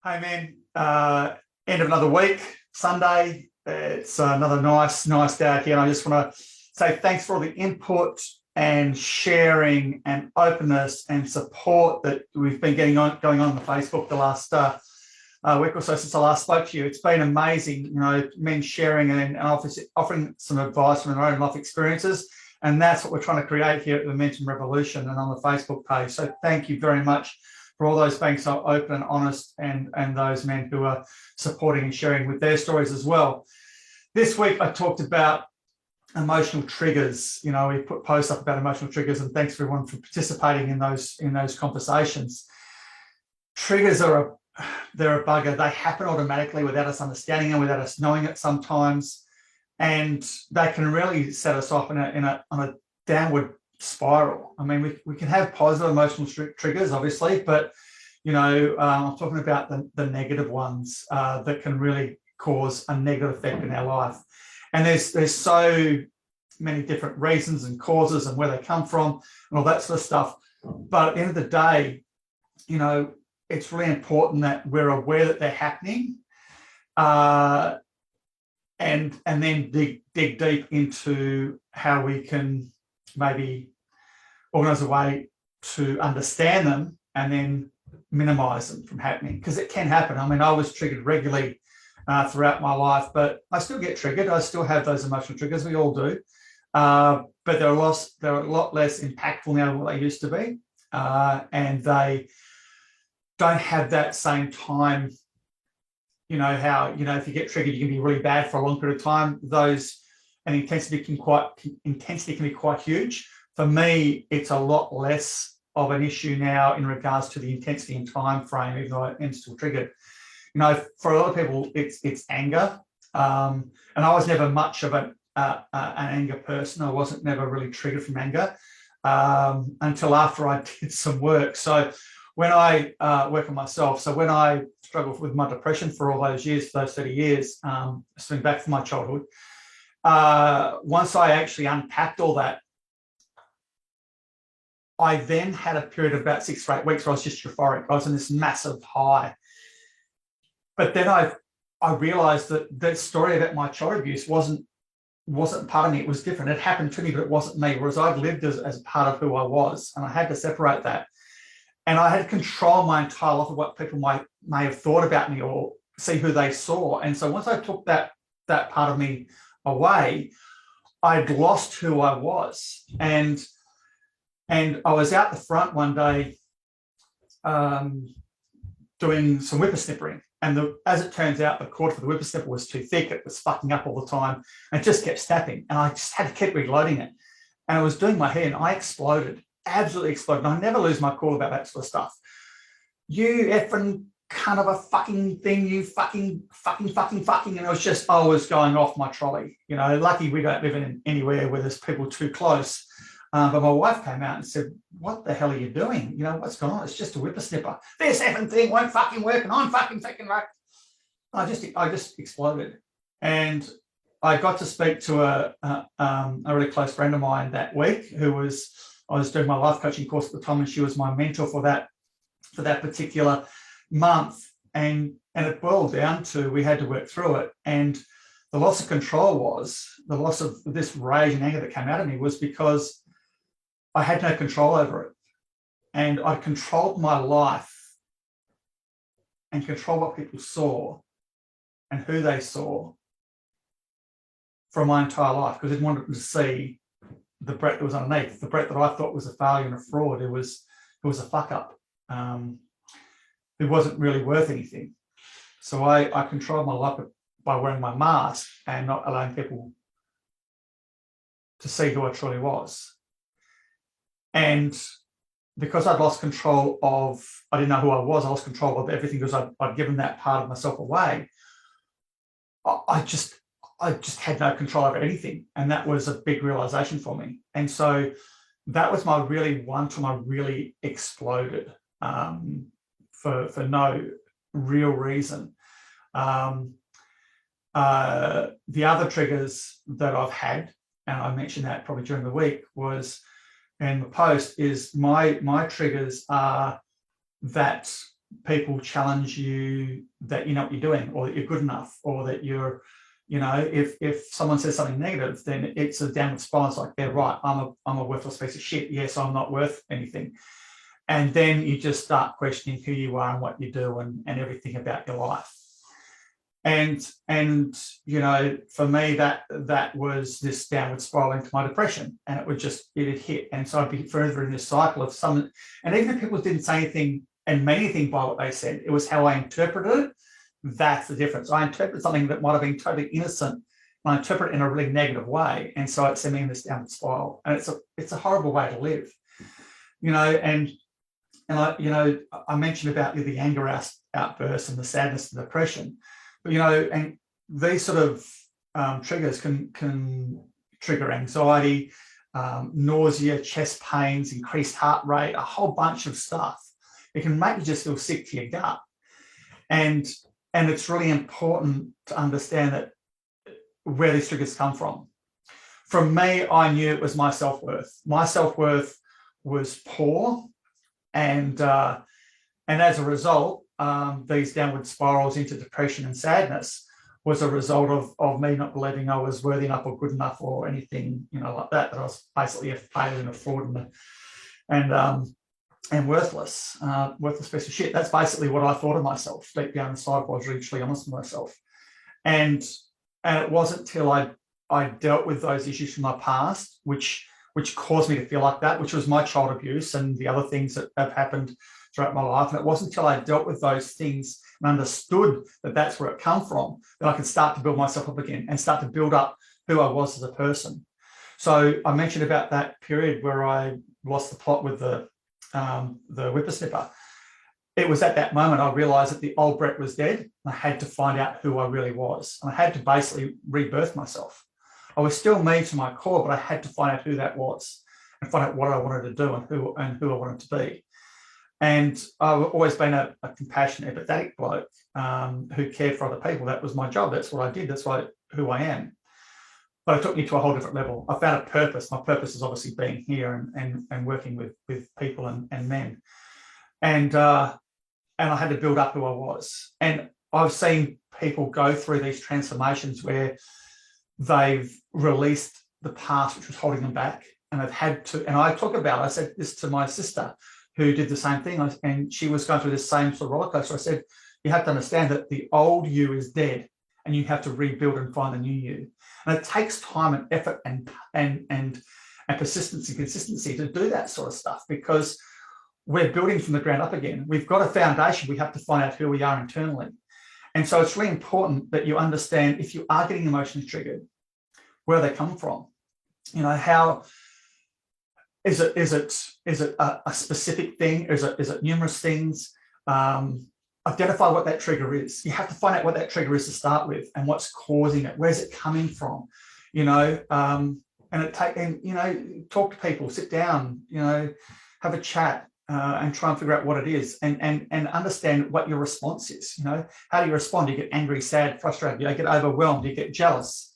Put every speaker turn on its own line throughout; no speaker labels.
Hey man, end of another week, Sunday. It's another nice day out here. And I just want to say thanks for all the input and sharing and openness and support that we've been going on the Facebook the last week or so since I last spoke to you. It's been amazing, men sharing and obviously offering some advice from their own life experiences. And that's what we're trying to create here at the Momentum Revolution and on the Facebook page. So thank you very much for all those being so open and honest, and those men who are supporting and sharing with their stories as well. This week I talked about emotional triggers. We put posts up about emotional triggers, and thanks everyone for participating in those conversations. Triggers they're a bugger. They happen automatically without us understanding them, without us knowing it sometimes, and they can really set us off on a downward spiral. I mean, we can have positive emotional triggers, obviously, but I'm talking about the negative ones that can really cause a negative effect in our life. And there's so many different reasons and causes and where they come from and all that sort of stuff. But at the end of the day, it's really important that we're aware that they're happening, and then dig deep into how we can maybe organise a way to understand them and then minimise them from happening, because it can happen. I mean, I was triggered regularly throughout my life, but I still get triggered. I still have those emotional triggers. We all do, but they're a lot less impactful now than what they used to be, and they don't have that same time. How if you get triggered, you can be really bad for a long period of time. And intensity can be quite huge. For me, it's a lot less of an issue now in regards to the intensity and time frame, even though I am still triggered. For a lot of people, it's anger, and I was never much of an anger person. I wasn't never really triggered from anger until after I did some work. So when I work on myself, so when I struggled with my depression for all those years, for those 30 years, swing back from my childhood, once I actually unpacked all that, I then had a period of about 6 or 8 weeks where I was just euphoric. I was in this massive high. But then I realized that the story about my child abuse wasn't part of me. It was different. It happened to me, but it wasn't me. Whereas I'd lived as part of who I was, and I had to separate that. And I had to control my entire life of what people may have thought about me or see who they saw. And so once I took that part of me away, I'd lost who I was. And I was out the front one day doing some whippersnippering. And as it turns out, the cord for the whippersnipper was too thick. It was fucking up all the time and it just kept snapping. And I just had to keep reloading it. And I was doing my hair and I exploded, absolutely exploded. And I never lose my cool about that sort of stuff. You effing kind of a fucking thing, you fucking. And I was going off my trolley. Lucky we don't live in anywhere where there's people too close. But my wife came out and said, "What the hell are you doing? What's going on? It's just a whippersnipper. This effing thing won't fucking work, and I'm fucking right." I just exploded, and I got to speak to a really close friend of mine that week I was doing my life coaching course at the time, and she was my mentor for that particular month, and it boiled down to we had to work through it, and the loss of control was the loss of this rage and anger that came out of me was because I had no control over it. And I controlled my life and controlled what people saw and who they saw for my entire life, because I didn't want them to see the Brett that was underneath, the Brett that I thought was a failure and a fraud. It was a fuck up. It wasn't really worth anything. So I controlled my life by wearing my mask and not allowing people to see who I truly was. And because I'd lost control I didn't know who I was, I lost control of everything because I'd given that part of myself away. I just had no control over anything. And that was a big realization for me. And so that was one time I really exploded for no real reason. The other triggers that I've had, and I mentioned that probably during the week, was in the post, is my triggers are that people challenge you that you know what you're doing, or that you're good enough, or that you're, if someone says something negative, then it's a downward spiral. It's like, yeah, right, I'm a worthless piece of shit. Yes, I'm not worth anything. And then you just start questioning who you are and what you do and everything about your life. And for me, that was this downward spiral into my depression, and it had hit. And so I'd be further in this cycle of some, and even if people didn't say anything and mean anything by what they said, it was how I interpreted it. That's the difference. I interpreted something that might have been totally innocent, and I interpret it in a really negative way. And so it sent me in this downward spiral. And it's a horrible way to live. And I mentioned about the anger outbursts and the sadness and depression. But, and these sort of triggers can trigger anxiety, nausea, chest pains, increased heart rate, a whole bunch of stuff. It can make you just feel sick to your gut. And it's really important to understand that where these triggers come from. From me, I knew it was my self-worth. My self-worth was poor, and as a result, these downward spirals into depression and sadness was a result of me not believing I was worthy enough or good enough or anything, like that I was basically a failure and a fraud and worthless piece of shit. That's basically what I thought of myself. Deep down inside, I was really honest with myself. And it wasn't till I dealt with those issues from my past, which caused me to feel like that, which was my child abuse and the other things that have happened throughout my life. And it wasn't until I dealt with those things and understood that that's where it come from, that I could start to build myself up again and start to build up who I was as a person. So I mentioned about that period where I lost the plot with the whippersnipper. It was at that moment I realized that the old Brett was dead. And I had to find out who I really was. And I had to basically rebirth myself. I was still me to my core, but I had to find out who that was and find out what I wanted to do and who I wanted to be. And I've always been a compassionate, empathetic bloke who cared for other people. That was my job. That's what I did. That's who I am. But it took me to a whole different level. I found a purpose. My purpose is obviously being here and working with people and men. And I had to build up who I was. And I've seen people go through these transformations where they've released the past, which was holding them back. And they've had to, and I said this to my sister, who did the same thing, and she was going through this same sort of roller coaster. I said, you have to understand that the old you is dead, and you have to rebuild and find a new you. And it takes time and effort and persistence and consistency to do that sort of stuff, because we're building from the ground up again. We've got a foundation. We have to find out who we are internally. And so it's really important that you understand, if you are getting emotionally triggered, where they come from. How is it a specific thing? Is it numerous things? Identify what that trigger is. You have to find out what that trigger is to start with, and what's causing it. Where's it coming from? Talk to people, sit down, have a chat, and try and figure out what it is, and understand what your response is. How do you respond? Do you get angry, sad, frustrated? Do you get overwhelmed? Do you get jealous?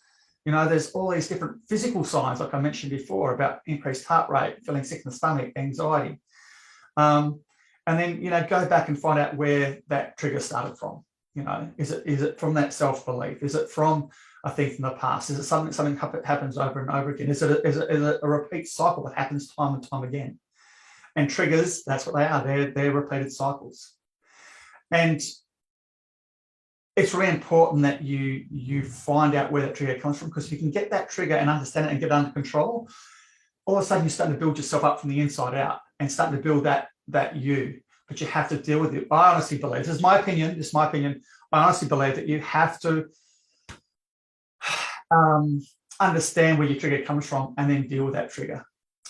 There's all these different physical signs, like I mentioned before, about increased heart rate, feeling sick in the stomach, anxiety. And then, go back and find out where that trigger started from. Is it from that self-belief? Is it from a thing from the past? Is it something happens over and over again? Is it a repeat cycle that happens time and time again? And triggers, that's what they are. They're repeated cycles. And it's really important that you find out where that trigger comes from, because if you can get that trigger and understand it and get it under control, all of a sudden you're starting to build yourself up from the inside out and starting to build that you. But you have to deal with it. I honestly believe, this is my opinion, I honestly believe that you have to understand where your trigger comes from and then deal with that trigger.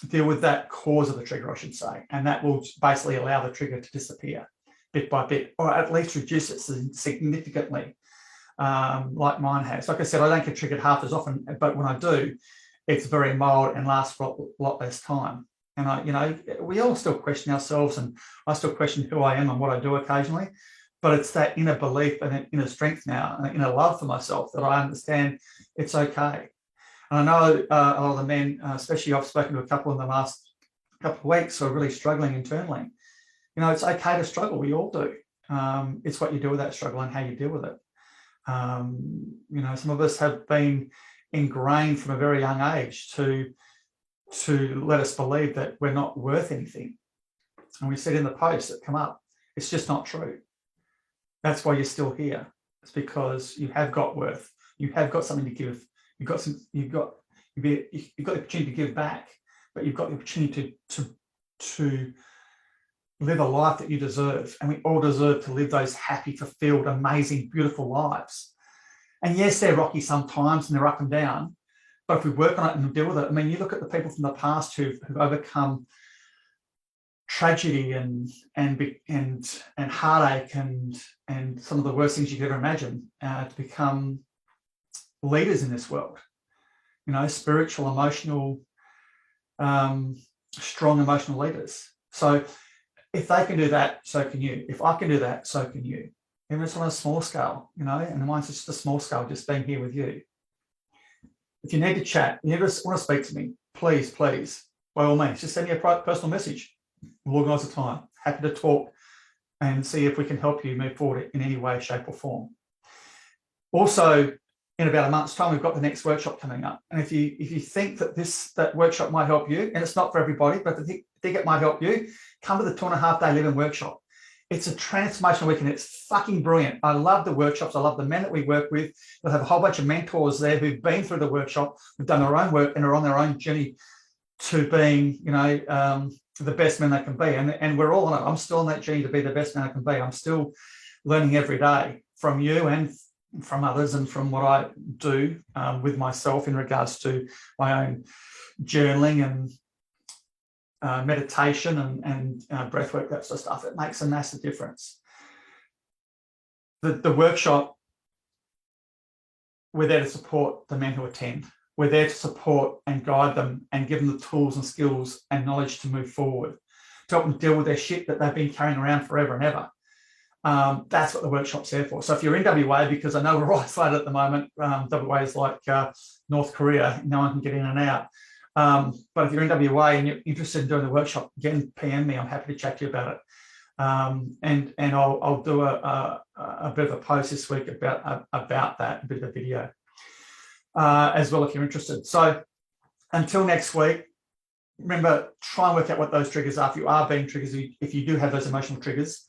Deal with that cause of the trigger, I should say. And that will basically allow the trigger to disappear bit by bit, or at least reduce it significantly, like mine has. Like I said, I don't get triggered half as often, but when I do, it's very mild and lasts for a lot less time. And we all still question ourselves, and I still question who I am and what I do occasionally, but it's that inner belief and that inner strength now, and inner love for myself, that I understand it's okay. And I know a lot of the men, especially I've spoken to a couple in the last couple of weeks, who are really struggling internally. It's okay to struggle. We all do. It's what you do with that struggle and how you deal with it. Some of us have been ingrained from a very young age to let us believe that we're not worth anything. And we said in the posts that come up, it's just not true. That's why you're still here. It's because you have got worth. You have got something to give. You've got the opportunity to give back, but you've got the opportunity to live a life that you deserve. And we all deserve to live those happy, fulfilled, amazing, beautiful lives. And yes, they're rocky sometimes and they're up and down, but if we work on it and deal with it, I mean, you look at the people from the past who've overcome tragedy and heartache and some of the worst things you could ever imagine to become leaders in this world. Spiritual, emotional, strong emotional leaders. So if they can do that, so can you. If I can do that, so can you. Even if it's on a small scale, and mine's just a small scale, just being here with you. If you need to chat, you want to speak to me, please, by all means, just send me a personal message. We'll organise a time. Happy to talk and see if we can help you move forward in any way, shape or form. Also, in about a month's time, we've got the next workshop coming up. And if you think that that workshop might help you, and it's not for everybody, but if you think it might help you, come to the 2.5-day living workshop. It's a transformational weekend. It's fucking brilliant. I love the workshops. I love the men that we work with. We'll have a whole bunch of mentors there who've been through the workshop, who've done their own work and are on their own journey to being, the best men they can be. And we're all on it. I'm still on that journey to be the best man I can be. I'm still learning every day from you and from others and from what I do with myself in regards to my own journaling and meditation and breath work, that sort of stuff. It makes a massive difference. The workshop, we're there to support the men who attend. We're there to support and guide them and give them the tools and skills and knowledge to move forward, to help them deal with their shit that they've been carrying around forever and ever. That's what the workshop's there for. So if you're in WA, because I know we're all isolated at the moment, WA is like North Korea, no one can get in and out. But if you're in WA and you're interested in doing the workshop, again, PM me. I'm happy to chat to you about it. And I'll do a bit of a post this week about that, a bit of a video as well if you're interested. So until next week, remember, try and work out what those triggers are. If you are being triggers, if you do have those emotional triggers,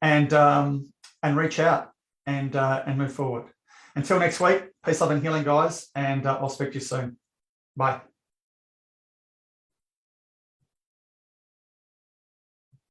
and reach out and move forward. Until next week, peace, love, and healing, guys. And I'll speak to you soon. Bye.